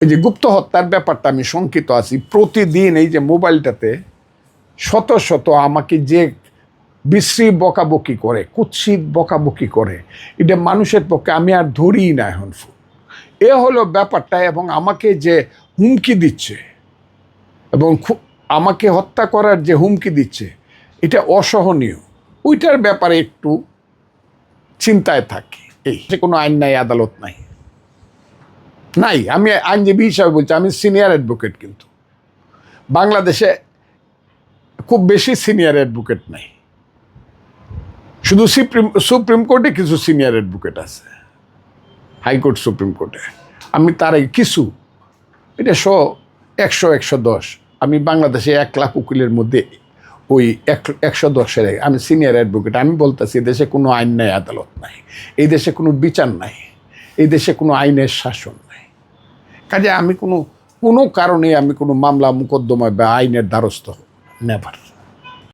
এই যে গুপ্ত হত্যার ব্যাপারটা আমি শঙ্কিত আছি। প্রতিদিন এই যে মোবাইলটাতে শত শত আমাকে যে বিশ্রী বকাবকি করে, কুৎসিত বকাবকি করে, এটা মানুষের পক্ষে আমি আর ধরি না এখন। এ হলো ব্যাপারটা। এবং আমাকে যে হুমকি দিচ্ছে এবং আমাকে হত্যা করার যে হুমকি দিচ্ছে, এটা অসহনীয়। ওইটার ব্যাপারে একটু চিন্তায় থাকি। এই যে কোনো আইন নাই, আদালত নাই, নাই। আমি আইনজীবী হিসাবে বলছি, আমি সিনিয়র অ্যাডভোকেট, কিন্তু বাংলাদেশে খুব বেশি সিনিয়র অ্যাডভোকেট নাই। শুধু সুপ্রিম কোর্টে কিছু সিনিয়র অ্যাডভোকেট আছে, হাইকোর্ট, সুপ্রিম কোর্টে। আমি তার কিছু, এটা 100-110। আমি বাংলাদেশে 1 লাখ উকিলের মধ্যে ওই 110-এর আমি সিনিয়র অ্যাডভোকেট। আমি বলতেছি, দেশে কোনো আইন নাই, আদালত নাই, এই দেশে কোনো বিচার নাই, এই দেশে কোনো আইনের শাসন নাই। কাজে আমি কোনো কারণে আমি কোনো মামলা মোকদ্দমা বা আইনের দ্বারস্থ হব, নেভার।